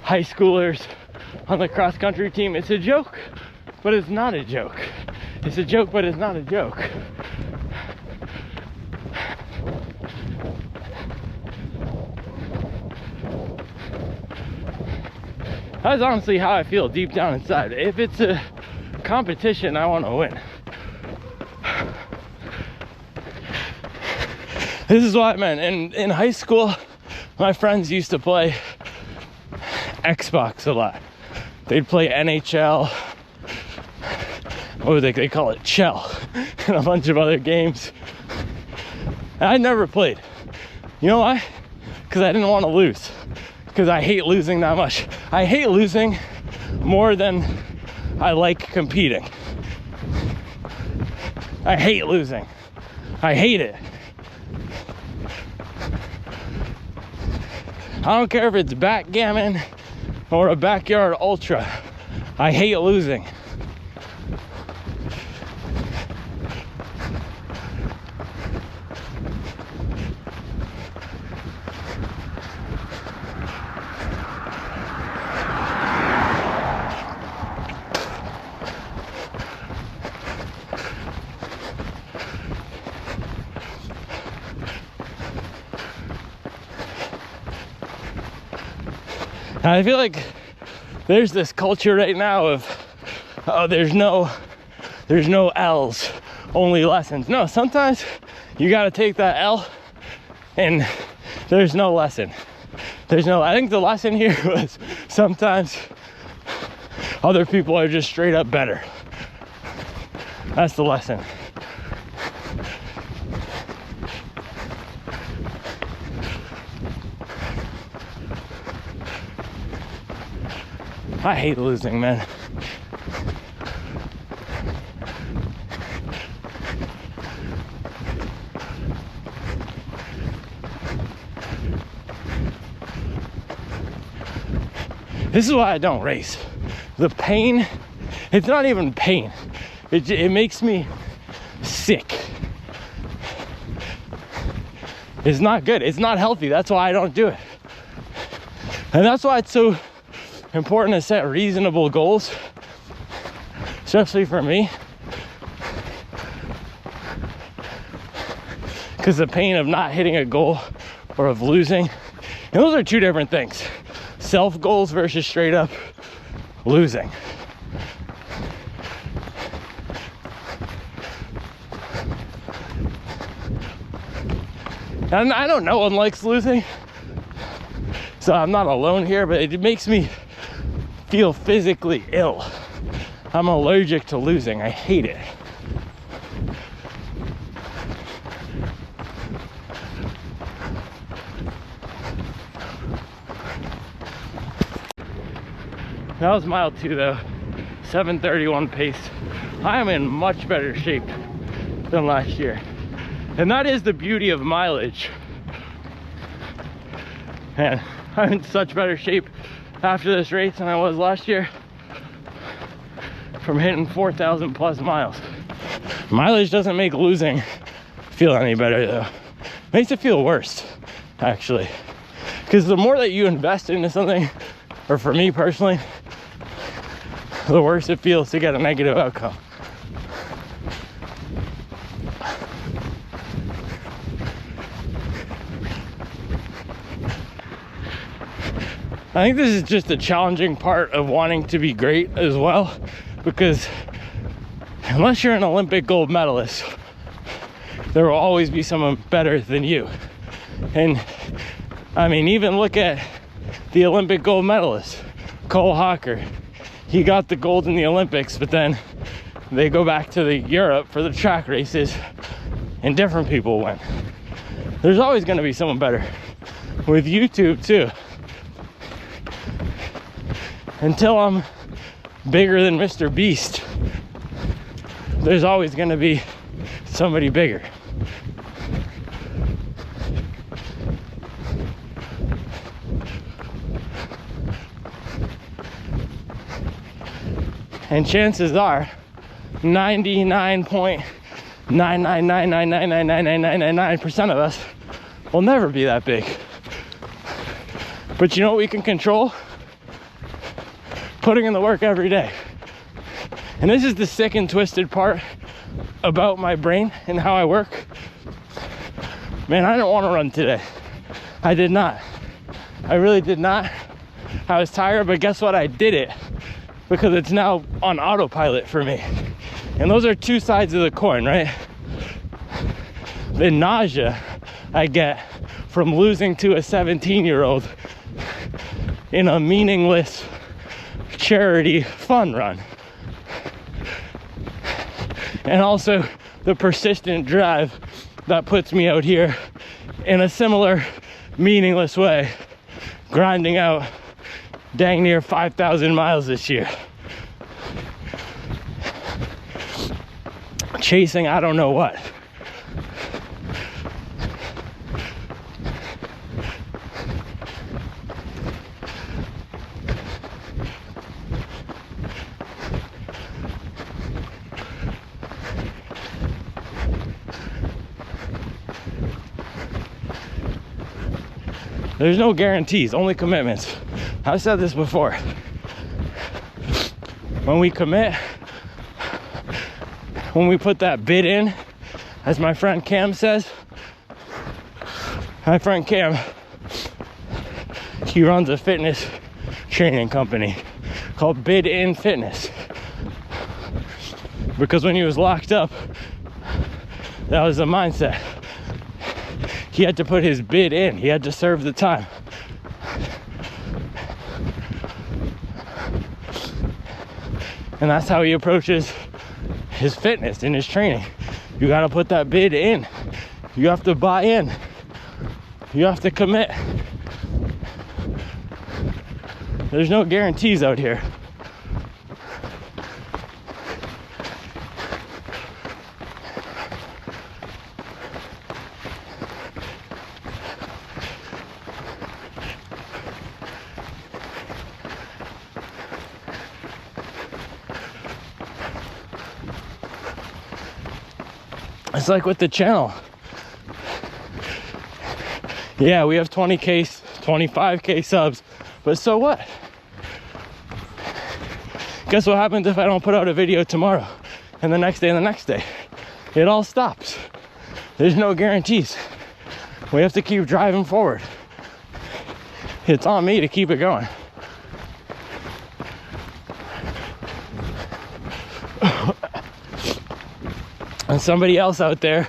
high schoolers on the cross country team, it's a joke, but it's not a joke. It's a joke, but it's not a joke. That's honestly how I feel deep down inside. If it's a competition, I want to win. This is what I meant. In high school, my friends used to play Xbox a lot. They'd play NHL, what would they call it? Chell, and a bunch of other games. And I never played. You know why? Because I didn't want to lose. Because I hate losing that much. I hate losing more than I like competing. I hate losing. I hate it. I don't care if it's backgammon or a backyard ultra. I hate losing. I feel like there's this culture right now of, oh, there's no L's, only lessons. No, sometimes you got to take that L and there's no lesson. I think the lesson here was sometimes other people are just straight up better. That's the lesson. I hate losing, man. This is why I don't race. The pain, it's not even pain. It makes me sick. It's not good. It's not healthy. That's why I don't do it. And that's why it's so important to set reasonable goals, especially for me, because the pain of not hitting a goal or of losing, and those are two different things. Self goals versus straight up losing. And I know no one likes losing, so I'm not alone here, but it makes me feel physically ill. I'm allergic to losing. I hate it. That was mile 2 though. 7:31 pace. I am in much better shape than last year. And that is the beauty of mileage. Man, I'm in such better shape after this race than I was last year from hitting 4,000 plus miles. Mileage doesn't make losing feel any better though. It makes it feel worse, actually. Because the more that you invest into something, or for me personally, the worse it feels to get a negative outcome. I think this is just a challenging part of wanting to be great as well, because unless you're an Olympic gold medalist, there will always be someone better than you. And I mean, even look at the Olympic gold medalist, Cole Hawker. He got the gold in the Olympics, but then they go back to the Europe for the track races and different people win. There's always going to be someone better. With YouTube too. Until I'm bigger than Mr. Beast, there's always going to be somebody bigger. And chances are 99.999999999% of us will never be that big. But you know what we can control? Putting in the work every day. And this is the sick and twisted part about my brain and how I work. Man, I didn't want to run today. I did not. I really did not. I was tired, but guess what? I did it because it's now on autopilot for me. And those are two sides of the coin, right? The nausea I get from losing to a 17-year-old in a meaningless charity fun run. And also the persistent drive that puts me out here in a similar meaningless way, grinding out dang near 5,000 miles this year. Chasing I don't know what. There's no guarantees, only commitments. I've said this before. When we commit, when we put that bid in, as my friend Cam says, my friend Cam, he runs a fitness training company called Bid In Fitness. Because when he was locked up, that was the mindset. He had to put his bid in. He had to serve the time. And that's how he approaches his fitness and his training. You got to put that bid in. You have to buy in. You have to commit. There's no guarantees out here. It's like with the channel. Yeah, we have 20K, 25K subs, but so what? Guess what happens if I don't put out a video tomorrow and the next day and the next day? It all stops. There's no guarantees. We have to keep driving forward. It's on me to keep it going. And somebody else out there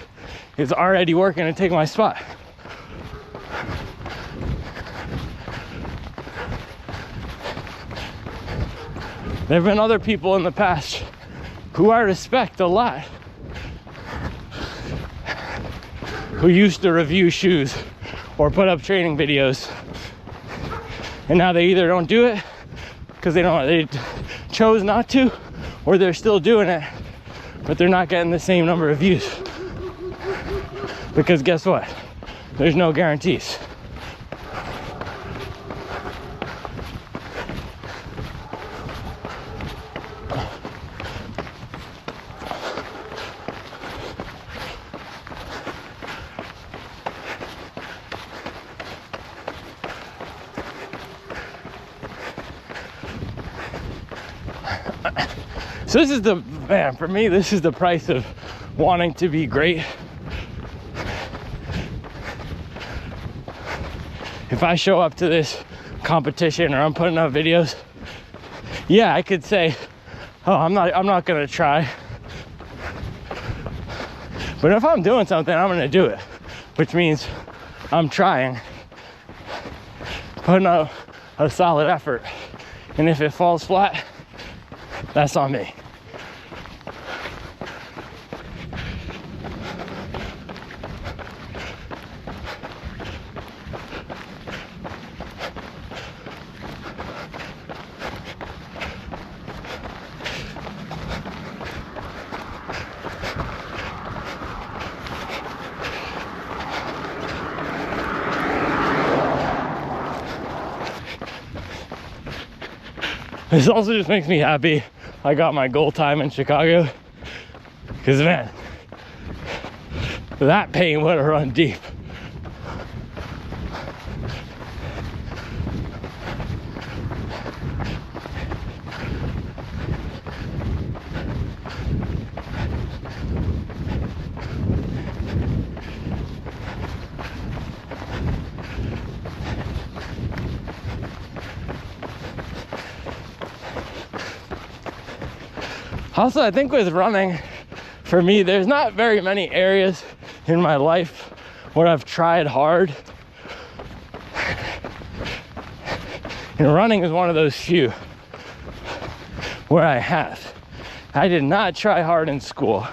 is already working to take my spot. There have been other people in the past who I respect a lot, who used to review shoes or put up training videos, and now they either don't do it because they chose not to, or they're still doing it, but they're not getting the same number of views. Because guess what? There's no guarantees. So this is the, man, for me, this is the price of wanting to be great. If I show up to this competition or I'm putting out videos, yeah, I could say, oh, I'm not gonna try. But if I'm doing something, I'm gonna do it, which means I'm trying, putting out a solid effort. And if it falls flat, that's on me. This also just makes me happy I got my goal time in Chicago, because man, that pain would have run deep. Also, I think with running, for me, there's not very many areas in my life where I've tried hard. And running is one of those few where I have. I did not try hard in school.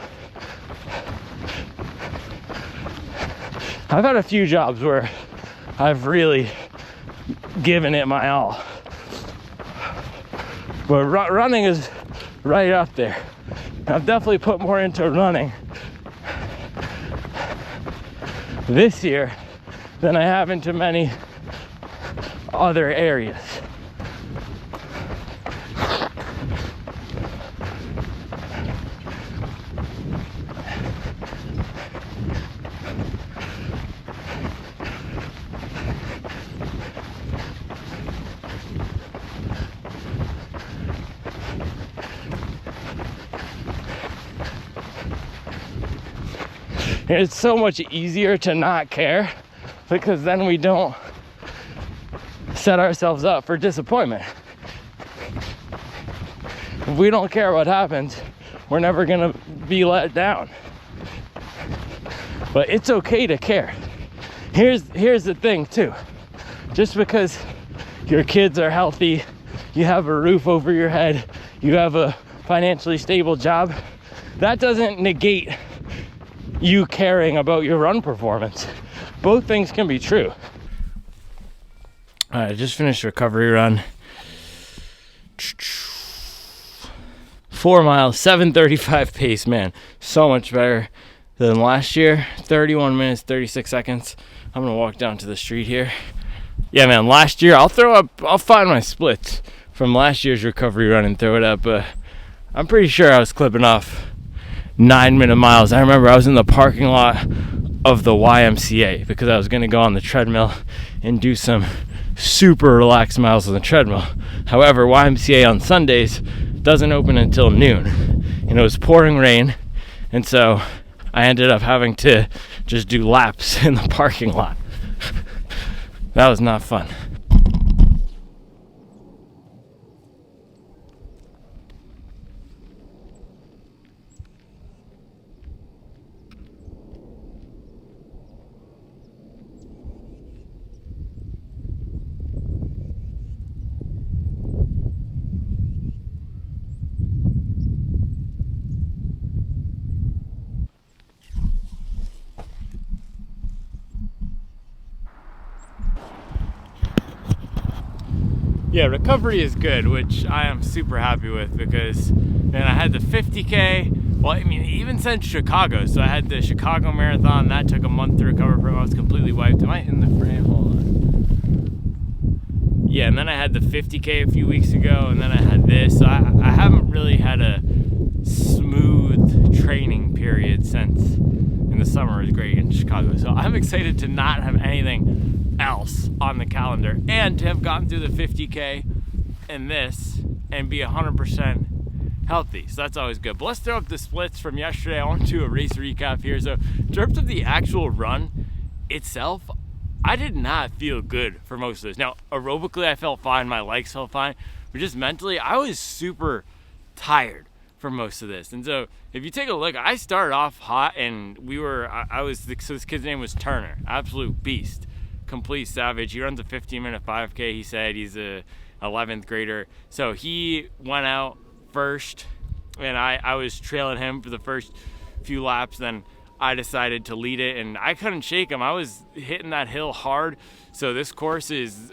I've had a few jobs where I've really given it my all. But running is right up there. I've definitely put more into running this year than I have into many other areas. It's so much easier to not care, because then we don't set ourselves up for disappointment. If we don't care what happens, we're never gonna be let down. But it's okay to care. Here's the thing too. Just because your kids are healthy, you have a roof over your head, you have a financially stable job, that doesn't negate you caring about your run performance. Both things can be true. All right, I just finished a recovery run. 4 miles, 7:35 pace, man. So much better than last year. 31 minutes, 36 seconds. I'm gonna walk down to the street here. Yeah, man, last year, I'll find my splits from last year's recovery run and throw it up. I'm pretty sure I was clipping off 9-minute miles. I remember I was in the parking lot of the YMCA because I was going to go on the treadmill and do some super relaxed miles on the treadmill. However, YMCA on Sundays doesn't open until noon, and it was pouring rain, and so I ended up having to just do laps in the parking lot. That was not fun. Yeah, recovery is good, which I am super happy with, because then I had the 50K. Well, I mean, even since Chicago. So I had the Chicago Marathon. That took a month to recover from. I was completely wiped. Am I in the frame? Hold on. Yeah, and then I had the 50K a few weeks ago, and then I had this. So I haven't really had a smooth training period since. In the summer is great in Chicago. So I'm excited to not have anything else on the calendar and to have gotten through the 50K and this and be 100% healthy. So that's always good. But let's throw up the splits from yesterday. I want to do a race recap here. So in terms of the actual run itself, I did not feel good for most of this. Now, aerobically, I felt fine. My legs felt fine. But just mentally, I was super tired for most of this. And so if you take a look, I started off hot, and so this kid's name was Turner. Absolute beast. Complete savage. He runs a 15-minute 5K. He said he's a 11th grader. So he went out first, and I was trailing him for the first few laps. Then I decided to lead it, and I couldn't shake him. I was hitting that hill hard. So this course is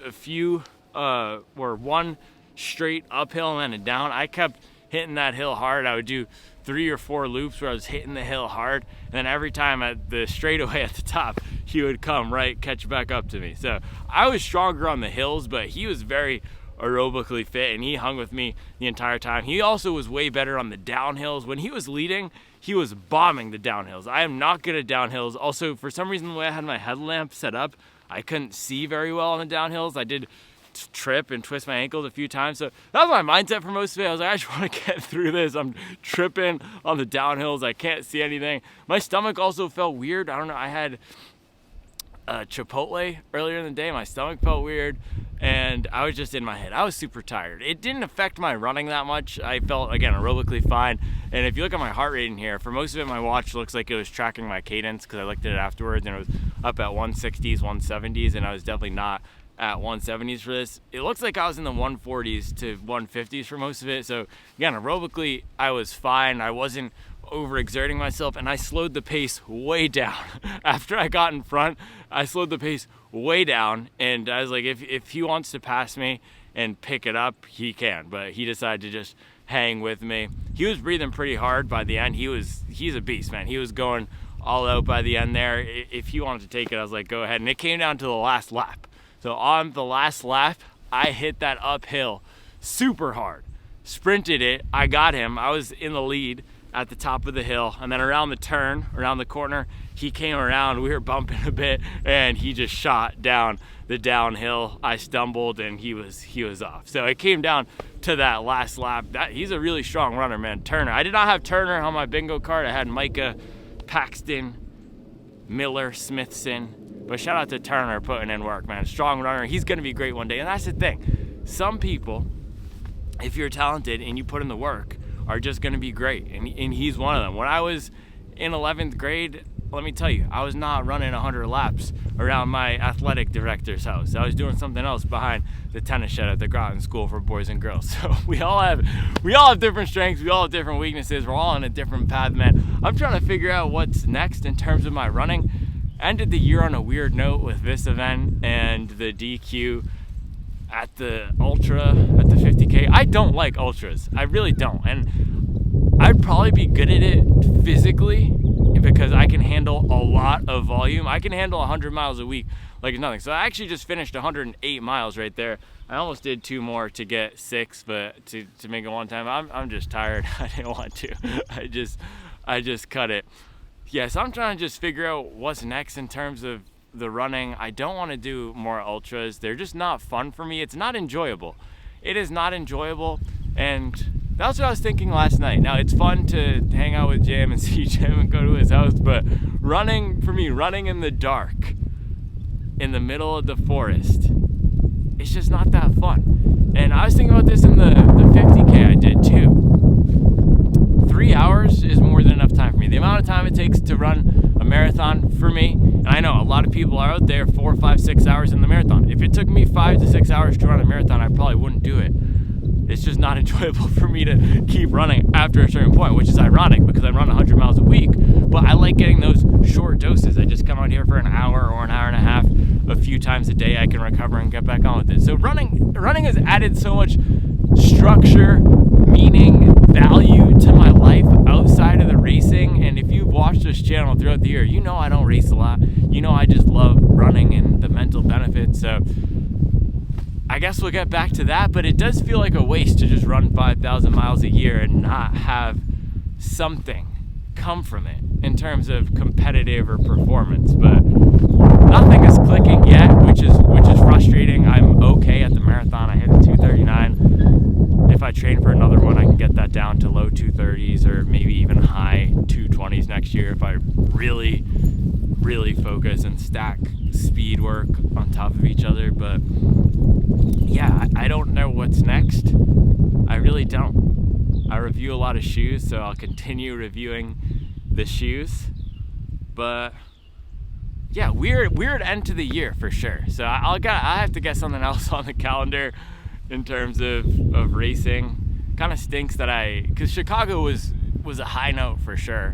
one straight uphill and then a down. I kept hitting that hill hard. I would do 3 or 4 loops where I was hitting the hill hard, and then every time at the straightaway at the top, he would come right, catch back up to me. So I was stronger on the hills, but he was very aerobically fit, and he hung with me the entire time. He also was way better on the downhills. When he was leading, he was bombing the downhills. I am not good at downhills. Also, for some reason, the way I had my headlamp set up, I couldn't see very well on the downhills. I did trip and twist my ankles a few times. So that was my mindset for most of it. I was like, I just want to get through this. I'm tripping on the downhills. I can't see anything. My stomach also felt weird. I don't know. I had Chipotle earlier in the day. My stomach felt weird, and I was just in my head. I was super tired. It didn't affect my running that much. I felt, again, aerobically fine. And if you look at my heart rate in here, for most of it, my watch looks like it was tracking my cadence, because I looked at it afterwards, and it was up at 160s, 170s, and I was definitely not at 170s for this. It looks like I was in the 140s to 150s for most of it. So again, aerobically, I was fine. I wasn't overexerting myself, and I slowed the pace way down. After I got in front, I slowed the pace way down, and I was like, if he wants to pass me and pick it up, he can, but he decided to just hang with me. He was breathing pretty hard by the end. He's a beast, man. He was going all out by the end there. If he wanted to take it, I was like, go ahead. And it came down to the last lap. So on the last lap, I hit that uphill super hard, sprinted it. I got him. I was in the lead at the top of the hill, and then around the turn, around the corner, he came around. We were bumping a bit, and he just shot down the downhill. I stumbled, and he was off. So it came down to that last lap. He's a really strong runner, man. Turner. I did not have Turner on my bingo card. I had Micah, Paxton, Miller, Smithson. But shout out to Turner putting in work, man. Strong runner. He's going to be great one day. And that's the thing. Some people, if you're talented and you put in the work, are just going to be great. And he's one of them. When I was in 11th grade, let me tell you, I was not running 100 laps around my athletic director's house. I was doing something else behind the tennis shed at the Groton School for Boys and Girls. So we all have different strengths. We all have different weaknesses. We're all on a different path, man. I'm trying to figure out what's next in terms of my running. Ended the year on a weird note with this event and the DQ at the ultra, at the 50K. I don't like ultras. I really don't. And I'd probably be good at it physically because I can handle a lot of volume. I can handle 100 miles a week like it's nothing. So I actually just finished 108 miles right there. I almost did 2 more to get 6, but to make it one time, I'm just tired. I didn't want to. I just cut it. Yeah, so I'm trying to just figure out what's next in terms of the running. I don't want to do more ultras. They're just not fun for me. It's not enjoyable. It is not enjoyable, and that's what I was thinking last night. Now, it's fun to hang out with Jim and see Jim and go to his house, but running, for me, running in the dark, in the middle of the forest, it's just not that fun. And I was thinking about this in the 50K I did too. 3 hours is more than enough time for me. The amount of time it takes to run a marathon for me, and I know a lot of people are out there 4, 5, 6 hours in the marathon. If it took me 5 to 6 hours to run a marathon, I probably wouldn't do it. It's just not enjoyable for me to keep running after a certain point, which is ironic because I run 100 miles a week, but I like getting those short doses. I just come out here for an hour or an hour and a half a few times a day. I can recover and get back on with it. So running has added so much structure, meaning, value to my life outside of the racing. And if you've watched this channel throughout the year, you know I don't race a lot. You know I just love running and the mental benefits. So I guess we'll get back to that, but it does feel like a waste to just run 5,000 miles a year and not have something come from it in terms of competitive or performance. But nothing is clicking yet, which is frustrating. I'm okay at the marathon. I hit a 2:39. If I train for another one, I can get that down to low 2:30s or maybe even high 2:20s next year if I really focus and stack speed work on top of each other. But yeah, I don't know what's next. I really don't. I review a lot of shoes, so I'll continue reviewing the shoes. But yeah, weird end to the year for sure. So I have to get something else on the calendar in terms of racing. Kind of stinks that because Chicago was a high note for sure,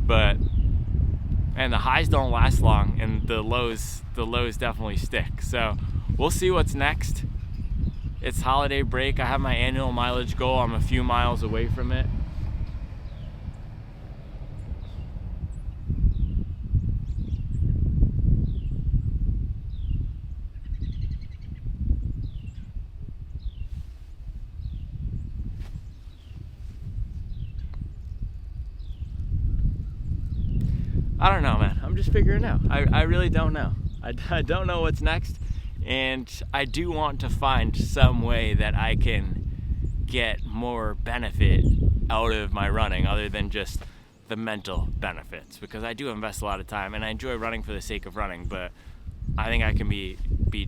and the highs don't last long, and the lows definitely stick. So we'll see what's next. It's holiday break. I have my annual mileage goal. I'm a few miles away from it. I don't know, man. I'm just figuring it out. I really don't know. I don't know what's next, and I do want to find some way that I can get more benefit out of my running other than just the mental benefits, because I do invest a lot of time and I enjoy running for the sake of running, but I think I can be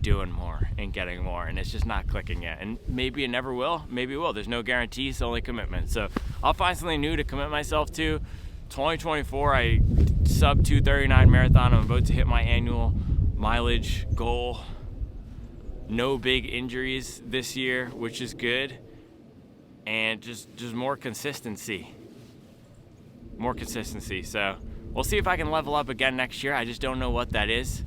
doing more and getting more, and it's just not clicking yet. And maybe it never will, maybe it will. There's no guarantees, only commitment. So I'll find something new to commit myself to. 2024, I sub 239 marathon. I'm about to hit my annual mileage goal. No big injuries this year, which is good. And just more consistency. More consistency. So we'll see if I can level up again next year. I just don't know what that is.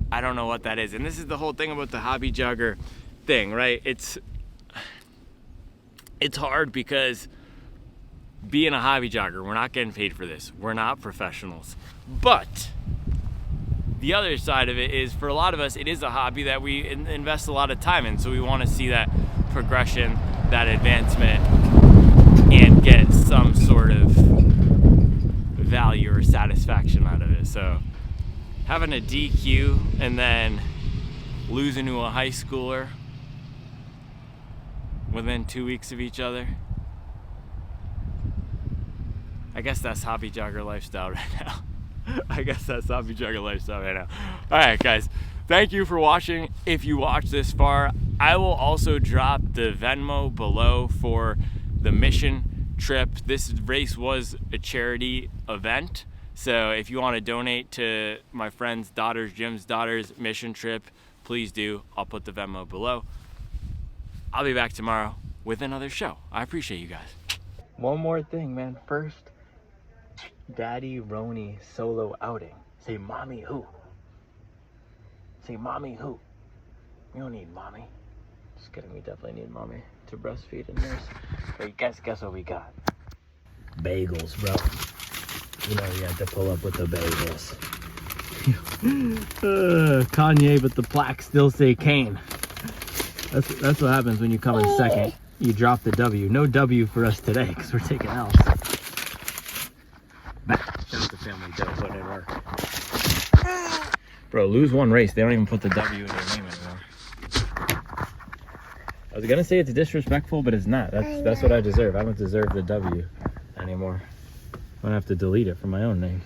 I don't know what that is. And this is the whole thing about the hobby jogger thing, right? It's hard because being a hobby jogger, we're not getting paid for this. We're not professionals. But the other side of it is, for a lot of us, it is a hobby that we invest a lot of time in. So we want to see that progression, that advancement, and get some sort of value or satisfaction out of it. So having a DQ and then losing to a high schooler within 2 weeks of each other, I guess that's hobby jogger lifestyle right now. I guess that's hobby jogger lifestyle right now. All right, guys, thank you for watching. If you watched this far, I will also drop the Venmo below for the mission trip. This race was a charity event, so if you want to donate to my friend's daughter's, Jim's daughter's mission trip, please do. I'll put the Venmo below. I'll be back tomorrow with another show. I appreciate you guys. One more thing, man. First Daddy Roni solo outing. Say mommy who? Say mommy who? We don't need mommy. Just kidding, we definitely need mommy to breastfeed and nurse. But guess what we got? Bagels, bro. You know you have to pull up with the bagels. Kanye, but the plaques still say Kane. That's what happens when you come in second. You drop the W. No W for us today because we're taking L's. Shout out to Family Dough, putting in work. Bro, lose one race, they don't even put the W in their name anymore. I was gonna say it's disrespectful, but it's not. That's what I deserve. I don't deserve the W anymore. I'm gonna have to delete it from my own name.